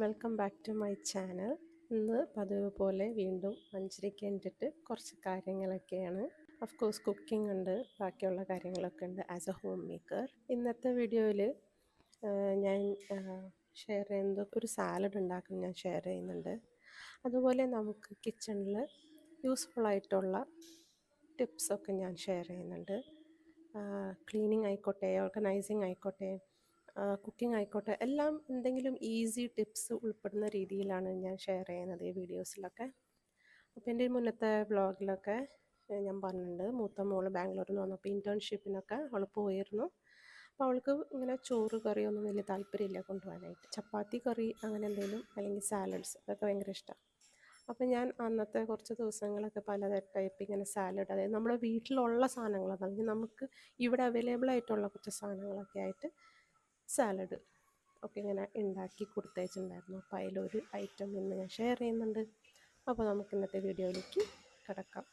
Welcome back to my channel. ഇന്ന് പതിവ് പോലെ വീണ്ടും മഞ്ചരിക്ക് വേണ്ടിയിട്ട് കുറച്ച് കാര്യങ്ങളൊക്കെയാണ്. ഓഫ് കോഴ്സ് കുക്കിംഗ് ഉണ്ട്, ബാക്കിയുള്ള കാര്യങ്ങളൊക്കെ ഉണ്ട് ആസ് എ ഹോം മേക്കർ. ഇന്നത്തെ വീഡിയോയിൽ ഞാൻ ഷെയർ ചെയ്യുന്നത് ഒരു സാലഡ് ഉണ്ടാക്കാൻ ഞാൻ ഷെയർ ചെയ്യുന്നുണ്ട്. അതുപോലെ നമുക്ക് കിച്ചണിൽ യൂസ്ഫുള്ളായിട്ടുള്ള ടിപ്സൊക്കെ ഞാൻ ഷെയർ ചെയ്യുന്നുണ്ട്. ക്ലീനിങ് ആയിക്കോട്ടെ, ഓർഗനൈസിങ് ആയിക്കോട്ടെ, കുക്കിംഗ് ആയിക്കോട്ടെ, എല്ലാം എന്തെങ്കിലും ഈസി ടിപ്സ് ഉൾപ്പെടുന്ന രീതിയിലാണ് ഞാൻ ഷെയർ ചെയ്യുന്നത് ഈ വീഡിയോസിലൊക്കെ. അപ്പോൾ എൻ്റെ മുന്നത്തെ വ്ളോഗിലൊക്കെ ഞാൻ പറഞ്ഞിട്ടുണ്ട്, മൂത്ത മോള് ബാംഗ്ലൂരിൽ നിന്ന് വന്നപ്പോൾ ഇൻറ്റേൺഷിപ്പിനൊക്കെ അവൾ പോയിരുന്നു. അപ്പോൾ അവൾക്ക് ഇങ്ങനെ ചോറ് കറിയൊന്നും വലിയ താല്പര്യമില്ല കൊണ്ടുപോകാനായിട്ട്. ചപ്പാത്തി കറി അങ്ങനെ എന്തെങ്കിലും, അല്ലെങ്കിൽ സാലഡ്സ്, അതൊക്കെ ഭയങ്കര ഇഷ്ടമാണ്. അപ്പം ഞാൻ അന്നത്തെ കുറച്ച് ദിവസങ്ങളൊക്കെ പല ടൈപ്പ് ഇങ്ങനെ സാലഡ്, അതായത് നമ്മുടെ വീട്ടിലുള്ള സാധനങ്ങൾ, അല്ലെങ്കിൽ നമുക്ക് ഇവിടെ അവൈലബിൾ ആയിട്ടുള്ള കുറച്ച് സാധനങ്ങളൊക്കെ ആയിട്ട് സാലഡ് ഒക്കെ ഇങ്ങനെ ഉണ്ടാക്കി കൊടുത്തയച്ചിട്ടുണ്ടായിരുന്നു. അപ്പോൾ അതിലൊരു ഐറ്റം ഇന്ന് ഞാൻ ഷെയർ ചെയ്യുന്നുണ്ട്. അപ്പോൾ നമുക്ക് ഇന്നത്തെ വീഡിയോയിലേക്ക് കിടക്കാം.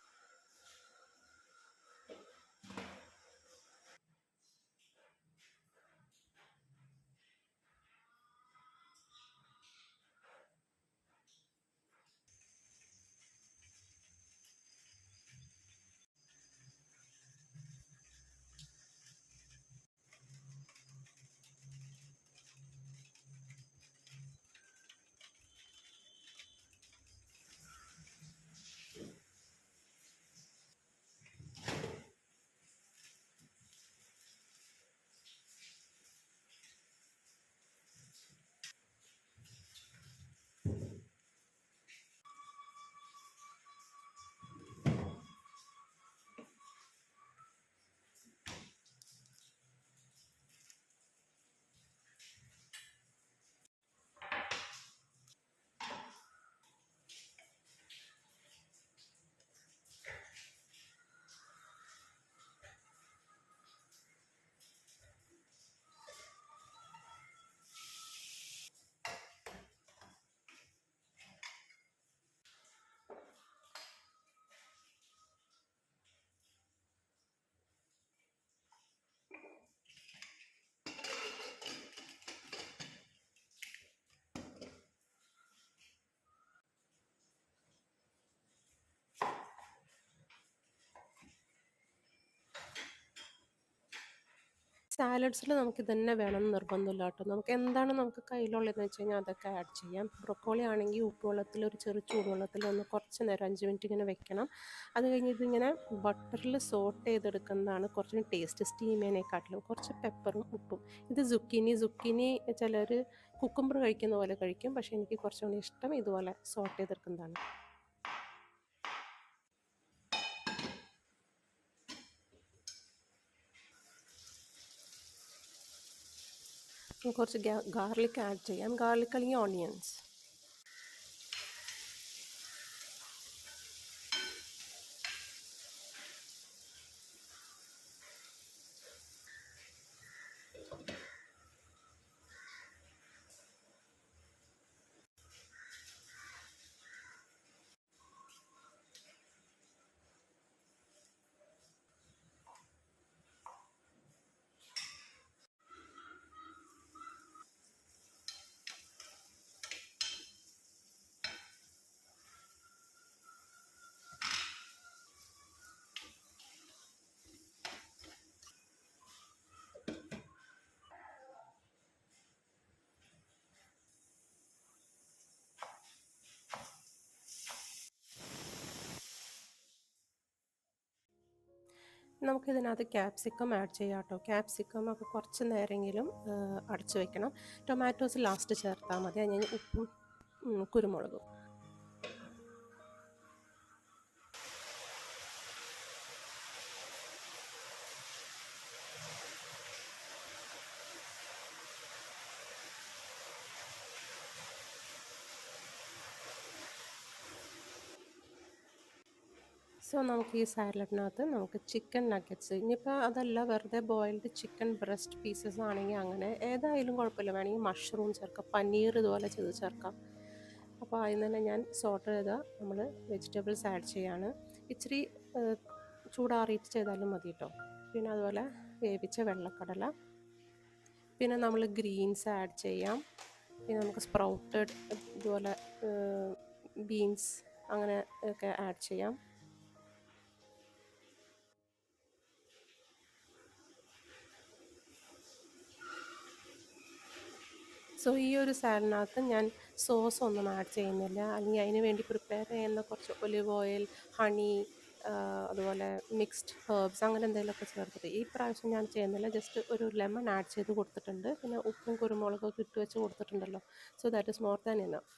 സാലഡ്സിൽ നമുക്ക് ഇതന്നെ വേണമെന്ന് നിർബന്ധമില്ല കേട്ടോ. നമുക്ക് എന്താണ് നമുക്ക് കയ്യിലുള്ളതെന്ന് വെച്ച് കഴിഞ്ഞാൽ അതൊക്കെ ആഡ് ചെയ്യാം. ബ്രൊക്കോളി ആണെങ്കിൽ ഉപ്പുവെള്ളത്തിൽ, ഒരു ചെറു ചൂടുവെള്ളത്തിൽ ഒന്ന് കുറച്ച് നേരം 5 മിനിറ്റ് ഇങ്ങനെ വെക്കണം. അത് കഴിഞ്ഞ് ഇതിങ്ങനെ ബട്ടറിൽ സോട്ട് ചെയ്തെടുക്കുന്നതാണ് കുറച്ചും ടേസ്റ്റ്, സ്റ്റീം ചെയ്യുന്നതിനെക്കാട്ടിലും. കുറച്ച് പെപ്പറും ഉപ്പും. ഇത് സുക്കിനി ചിലർ കുക്കുംബർ കഴിക്കുന്ന പോലെ കഴിക്കും, പക്ഷേ എനിക്ക് കുറച്ചും കൂടി ഇഷ്ടം ഇതുപോലെ സോട്ട് ചെയ്തെടുക്കുന്നതാണ്. കുറച്ച് ഗാർലിക് ആഡ് ചെയ്യാം, ഗാർലിക് അല്ലെങ്കിൽ ഓണിയൻസ്. നമുക്കിതിനകത്ത് ക്യാപ്സിക്കം ആഡ് ചെയ്യാം കേട്ടോ. ക്യാപ്സിക്കം ഒക്കെ കുറച്ച് നേരമെങ്കിലും അടച്ചു വെക്കണം. ടൊമാറ്റോസ് ലാസ്റ്റ് ചേർത്താൽ മതി. അതിന് ഉപ്പും കുരുമുളകും. സോ നമുക്ക് ഈ സാലഡിനകത്ത് നമുക്ക് ചിക്കൻ നഗറ്റ്സ്, ഇനിയിപ്പോൾ അതല്ല വെറുതെ ബോയിൽഡ് ചിക്കൻ ബ്രസ്റ്റ് പീസസ് ആണെങ്കിൽ അങ്ങനെ ഏതായാലും കുഴപ്പമില്ല, വേണമെങ്കിൽ മഷ്റൂം ചേർക്കാം, പനീർ ഇതുപോലെ ചെയ്ത് ചേർക്കാം. അപ്പോൾ അതിൽ തന്നെ ഞാൻ സോട്ട് ചെയ്ത നമ്മൾ വെജിറ്റബിൾസ് ആഡ് ചെയ്യാണ്. ഇച്ചിരി ചൂടാറിയിട്ട് ചെയ്താലും മതി കേട്ടോ. പിന്നെ അതുപോലെ വേവിച്ച വെള്ളക്കടല, പിന്നെ നമ്മൾ ഗ്രീൻസ് ആഡ് ചെയ്യാം. പിന്നെ നമുക്ക് സ്പ്രൗട്ടഡ് ഇതുപോലെ ബീൻസ് അങ്ങനെ ഒക്കെ ആഡ് ചെയ്യാം. സോ ഈ ഒരു സാലഡിനകത്ത് ഞാൻ സോസ് ഒന്നും ആഡ് ചെയ്യുന്നില്ല, അല്ലെങ്കിൽ അതിന് വേണ്ടി പ്രിപ്പയർ ചെയ്യുന്ന കുറച്ച് ഒലിവ് ഓയിൽ, ഹണി, അതുപോലെ മിക്സ്ഡ് ഹെർബ്സ് അങ്ങനെ എന്തെങ്കിലുമൊക്കെ ചേർത്തിട്ട് ഈ പ്രാവശ്യം ഞാൻ ചെയ്യുന്നില്ല. ജസ്റ്റ് ഒരു ലെമൺ ആഡ് ചെയ്ത് കൊടുത്തിട്ടുണ്ട്, പിന്നെ ഉപ്പും കുരുമുളകൊക്കെ ഇട്ട് വെച്ച് കൊടുത്തിട്ടുണ്ടല്ലോ. So that is more than enough.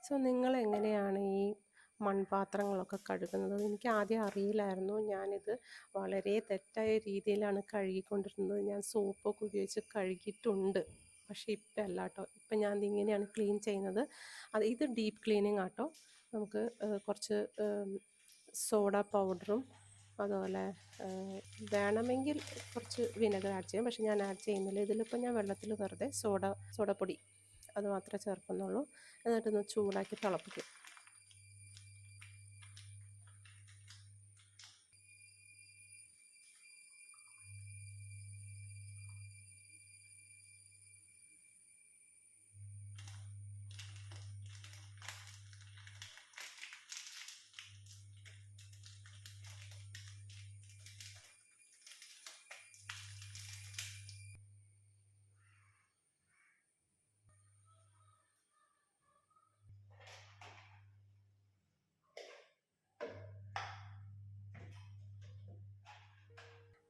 So നിങ്ങൾ എങ്ങനെയാണ് ഈ മൺപാത്രങ്ങളൊക്കെ കഴുകുന്നത്? എനിക്ക് ആദ്യം അറിയില്ലായിരുന്നു. ഞാനിത് വളരെ തെറ്റായ രീതിയിലാണ് കഴുകിക്കൊണ്ടിരുന്നത്. ഞാൻ സോപ്പൊക്കെ ഉപയോഗിച്ച് കഴുകിയിട്ടുണ്ട്, പക്ഷേ ഇപ്പം അല്ല കേട്ടോ. ഇപ്പം ഞാൻ ഇങ്ങനെയാണ് ക്ലീൻ ചെയ്യുന്നത്. ഇത് ഡീപ്പ് ക്ലീനിങ് ആട്ടോ. നമുക്ക് കുറച്ച് സോഡ പൗഡറും അതുപോലെ വേണമെങ്കിൽ കുറച്ച് വിനെഗർ ആഡ് ചെയ്യാം, പക്ഷെ ഞാൻ ആഡ് ചെയ്യുന്നില്ല. ഇതിലിപ്പോൾ ഞാൻ വെള്ളത്തിൽ വെറുതെ സോഡപ്പൊടി അത് മാത്രമേ ചേർക്കുന്നുള്ളൂ. എന്നിട്ടൊന്ന് ചൂടാക്കി തിളപ്പിക്കും.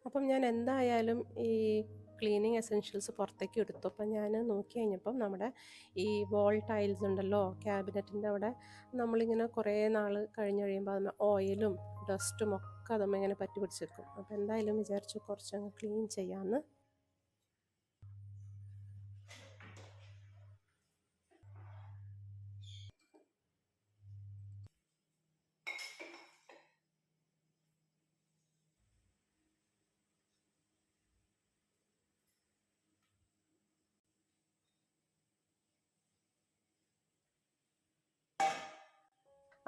അപ്പം ഞാൻ എന്തായാലും ഈ ക്ലീനിങ് എസെൻഷ്യൽസ് പുറത്തേക്ക് എടുത്തു. അപ്പം ഞാൻ നോക്കി കഴിഞ്ഞപ്പം നമ്മുടെ ഈ വാൾ ടൈൽസ് ഉണ്ടല്ലോ ക്യാബിനറ്റിൻ്റെ അവിടെ, നമ്മളിങ്ങനെ കുറേ നാൾ കഴിഞ്ഞ് കഴിയുമ്പോൾ അതിന് ഓയിലും ഡസ്റ്റും ഒക്കെ അതുമ്മ ഇങ്ങനെ പറ്റി പിടിച്ചേക്കും. അപ്പം എന്തായാലും വിചാരിച്ചു കുറച്ചങ്ങ് ക്ലീൻ ചെയ്യാമെന്ന്.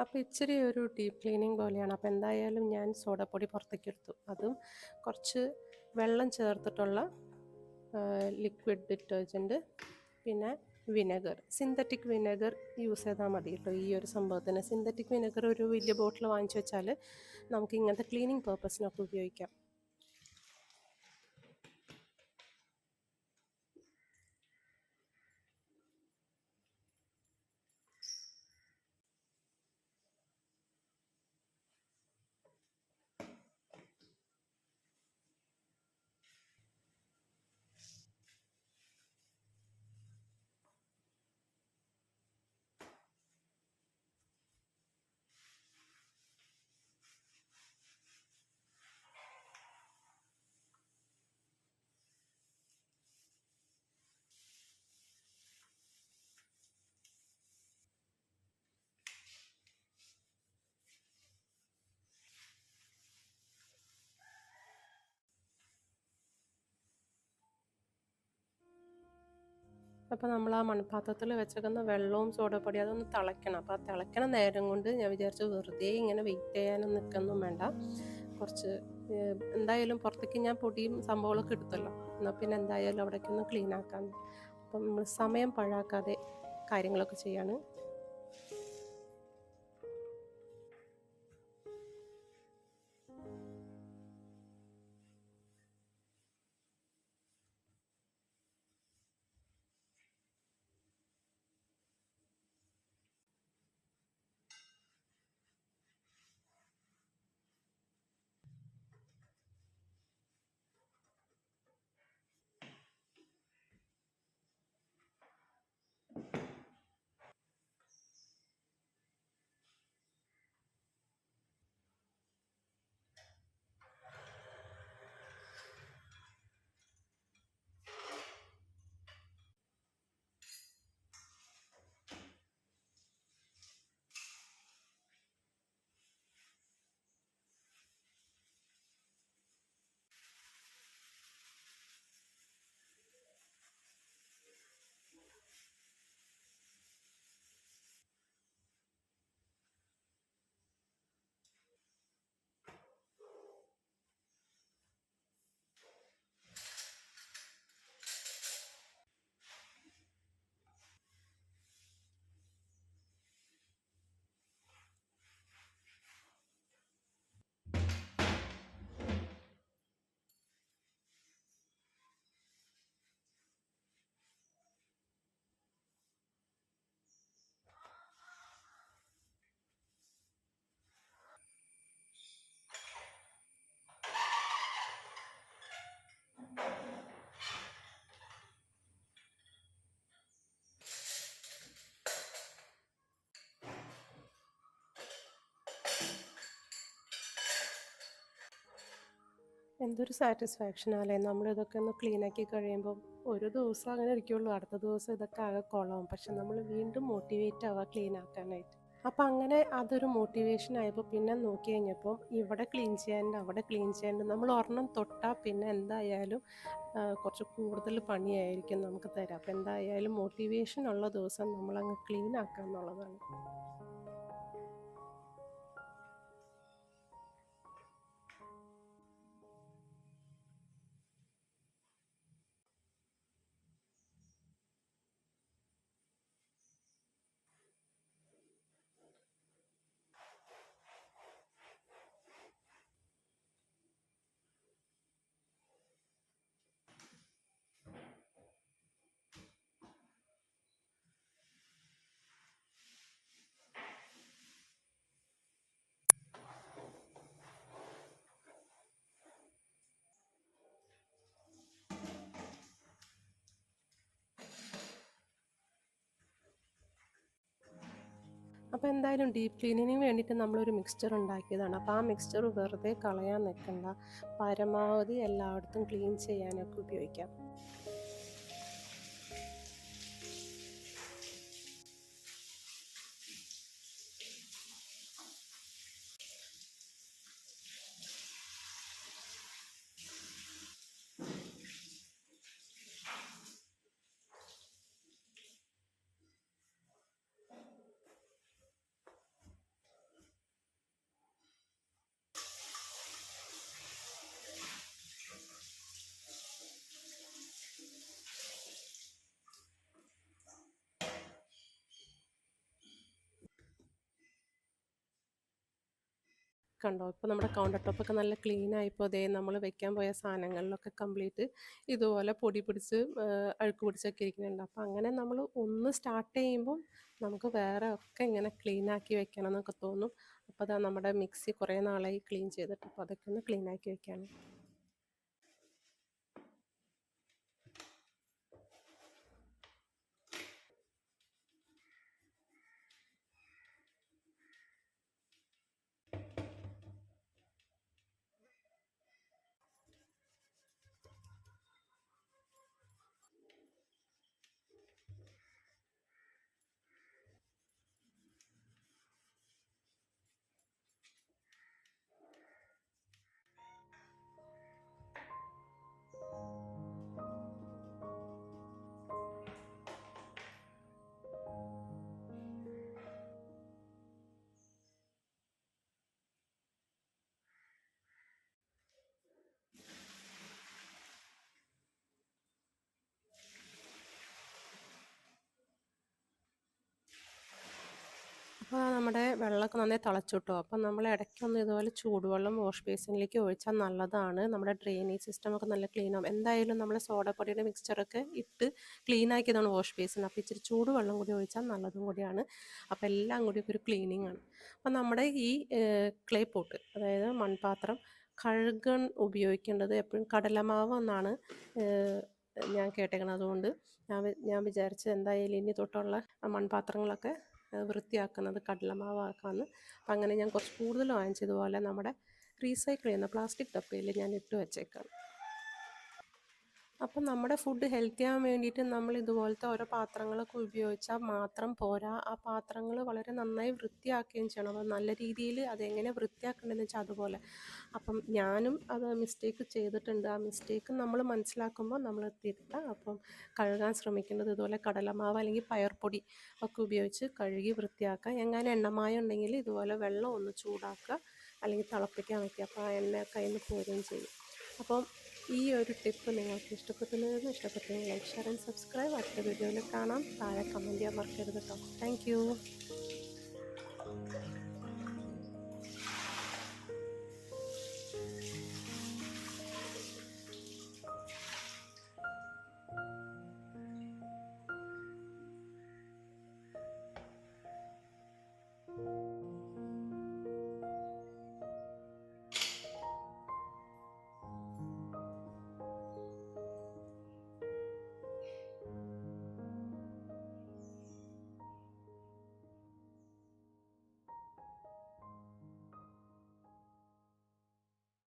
അപ്പോൾ ഇച്ചിരി ഒരു ഡീപ്പ് ക്ലീനിങ് പോലെയാണ്. അപ്പോൾ എന്തായാലും ഞാൻ സോഡപ്പൊടി പുറത്തേക്ക് എടുത്തു. അതും കുറച്ച് വെള്ളം ചേർത്തിട്ടുള്ള ലിക്വിഡ് ഡിറ്റർജൻറ്റ്, പിന്നെ വിനെഗർ, സിന്തറ്റിക് വിനെഗർ യൂസ് ചെയ്താൽ മതി കേട്ടോ ഈ ഒരു സംഭവത്തിന്. സിന്തറ്റിക് വിനെഗർ ഒരു വലിയ ബോട്ടിൽ വാങ്ങിച്ചു വെച്ചാൽ നമുക്ക് ഇങ്ങനത്തെ ക്ലീനിങ് പർപ്പസിനൊക്കെ ഉപയോഗിക്കാം. അപ്പോൾ നമ്മൾ ആ മൺപാത്രത്തിൽ വെച്ചേക്കുന്ന വെള്ളവും സോഡാപ്പൊടി അതൊന്ന് തിളയ്ക്കണം. അപ്പോൾ ആ തിളയ്ക്കണ നേരം കൊണ്ട് ഞാൻ വിചാരിച്ചു വെറുതെ ഇങ്ങനെ വെയിറ്റ് ചെയ്യാനും നിൽക്കൊന്നും വേണ്ട, കുറച്ച് എന്തായാലും പുറത്തേക്ക് ഞാൻ പൊടിയും സംഭവങ്ങളൊക്കെ എടുത്തല്ലോ, എന്നാൽ പിന്നെ എന്തായാലും അവിടേക്കൊന്ന് ക്ലീൻ ആക്കാം. അപ്പം നമ്മൾ സമയം പാഴാക്കാതെ കാര്യങ്ങളൊക്കെ ചെയ്യാണ്. എന്തൊരു സാറ്റിസ്ഫാക്ഷനാല്ലേ നമ്മളിതൊക്കെ ഒന്ന് ക്ലീനാക്കി കഴിയുമ്പം. ഒരു ദിവസം അങ്ങനെ ഇരിക്കുള്ളൂ, അടുത്ത ദിവസം ഇതൊക്കെ ആകെ കുളമാവും, പക്ഷെ നമ്മൾ വീണ്ടും മോട്ടിവേറ്റ് ആവുക ക്ലീൻ ആക്കാനായിട്ട്. അപ്പം അങ്ങനെ അതൊരു മോട്ടിവേഷൻ ആയപ്പോൾ പിന്നെ നോക്കി കഴിഞ്ഞപ്പം ഇവിടെ ക്ലീൻ ചെയ്യാനുണ്ട്, അവിടെ ക്ലീൻ ചെയ്യാനുണ്ട്. നമ്മൾ ഒരെണ്ണം തൊട്ടാൽ പിന്നെ എന്തായാലും കുറച്ച് കൂടുതൽ പണിയായിരിക്കും നമുക്ക് തരാം. അപ്പം എന്തായാലും മോട്ടിവേഷൻ ഉള്ള ദിവസം നമ്മളങ്ങ് ക്ലീൻ ആക്കുക എന്നുള്ളതാണ്. അപ്പോൾ എന്തായാലും ഡീപ്പ് ക്ലീനിങ്ങിന് വേണ്ടിയിട്ട് നമ്മളൊരു മിക്സ്ചർ ഉണ്ടാക്കിയതാണ്. അപ്പോൾ ആ മിക്സ്ചർ വെറുതെ കളയാൻ നിൽക്കണ്ട, പരമാവധി എല്ലായിടത്തും ക്ലീൻ ചെയ്യാനൊക്കെ ഉപയോഗിക്കാം. കണ്ടോ, ഇപ്പോൾ നമ്മുടെ കൗണ്ടർ ടോപ്പൊക്കെ നല്ല ക്ലീൻ ആയിപ്പോൾ അതേ നമ്മൾ വെക്കാൻ പോയ സാധനങ്ങളിലൊക്കെ കംപ്ലീറ്റ് ഇതുപോലെ പൊടി പിടിച്ച് അഴുക്ക് പിടിച്ചൊക്കെ ഇരിക്കുന്നുണ്ട്. അപ്പോൾ അങ്ങനെ നമ്മൾ ഒന്ന് സ്റ്റാർട്ട് ചെയ്യുമ്പം നമുക്ക് വേറെ ഒക്കെ ഇങ്ങനെ ക്ലീൻ ആക്കി വെക്കണം എന്നൊക്കെ തോന്നും. അപ്പോൾ അതാ നമ്മുടെ മിക്സി കുറേ നാളായി ക്ലീൻ ചെയ്തിട്ട്, അപ്പോൾ അതൊക്കെ ഒന്ന് ക്ലീൻ ആക്കി വെക്കാണ്. നമ്മുടെ വെള്ളമൊക്കെ നന്നായി തിളച്ചു കിട്ടും. അപ്പം നമ്മൾ ഇടയ്ക്കൊന്ന് ഇതുപോലെ ചൂടുവെള്ളം വാഷ് ബേസിനിലേക്ക് ഒഴിച്ചാൽ നല്ലതാണ്. നമ്മുടെ ഡ്രെയിനേജ് സിസ്റ്റമൊക്കെ നല്ല ക്ലീൻ ആവും. എന്തായാലും നമ്മൾ സോഡപ്പൊടിയുടെ മിക്സ്ചറൊക്കെ ഇട്ട് ക്ലീൻ ആക്കിയതാണ് വാഷ് ബേസിൻ. അപ്പോൾ ഇച്ചിരി ചൂടുവെള്ളം കൂടി ഒഴിച്ചാൽ നല്ലതും കൂടിയാണ്. അപ്പോൾ എല്ലാം കൂടി ഒരു ക്ലീനിങ് ആണ്. അപ്പം നമ്മുടെ ഈ ക്ലേ പോട്ട്, അതായത് മൺപാത്രം കഴുകാൻ ഉപയോഗിക്കേണ്ടത് എപ്പോഴും കടലമാവ് എന്നാണ് ഞാൻ കേട്ടേക്കണം. അതുകൊണ്ട് ഞാൻ വിചാരിച്ചത് എന്തായാലും ഇനി തൊട്ടുള്ള മൺപാത്രങ്ങളൊക്കെ വൃത്തിയാക്കുന്നത് കടലമാവാക്കാമെന്ന്. അപ്പം അങ്ങനെ ഞാൻ കുറച്ച് കൂടുതൽ വാങ്ങിച്ചതുപോലെ നമ്മുടെ റീസൈക്കിൾ ചെയ്യുന്ന പ്ലാസ്റ്റിക് ഡപ്പയിൽ ഞാൻ ഇട്ട് വെച്ചേക്കാണ്. അപ്പം നമ്മുടെ ഫുഡ് ഹെൽത്തി ആകാൻ വേണ്ടിയിട്ട് നമ്മൾ ഇതുപോലത്തെ ഓരോ പാത്രങ്ങളൊക്കെ ഉപയോഗിച്ചാൽ മാത്രം പോരാ. ആ പാത്രങ്ങൾ വളരെ നന്നായി വൃത്തിയാക്കുകയും ചെയ്യണം. അപ്പം നല്ല രീതിയിൽ അതെങ്ങനെ വൃത്തിയാക്കേണ്ടതെന്ന് വെച്ചാൽ അതുപോലെ. അപ്പം ഞാനും അത് മിസ്റ്റേക്ക് ചെയ്തിട്ടുണ്ട്. ആ മിസ്റ്റേക്ക് നമ്മൾ മനസ്സിലാക്കുമ്പോൾ നമ്മൾ തിരുത്താം. അപ്പം കഴുകാൻ ശ്രമിക്കേണ്ടത് ഇതുപോലെ കടലമാവ് അല്ലെങ്കിൽ പയർപ്പൊടി ഒക്കെ ഉപയോഗിച്ച് കഴുകി വൃത്തിയാക്കുക. എങ്ങാനും എണ്ണമയം ഉണ്ടെങ്കിൽ ഇതുപോലെ വെള്ളം ഒന്ന് ചൂടാക്കുക അല്ലെങ്കിൽ തിളപ്പിക്കാൻ വയ്ക്കുക. അപ്പോൾ ആ എണ്ണയൊക്കെ അതിൽ നിന്ന് പോരുകയും ചെയ്യും. അപ്പം ഈ ഒരു ടിപ്പ് നിങ്ങൾക്ക് ഇഷ്ടപ്പെട്ടെന്ന് ലൈക്ക്, ഷെയർ ആൻഡ് സബ്സ്ക്രൈബ്. അടുത്ത വീഡിയോയിൽ കാണാം. താഴെ കമൻറ്റ് ചെയ്യാൻ മറക്കരുത് കേട്ടോ. Thank you.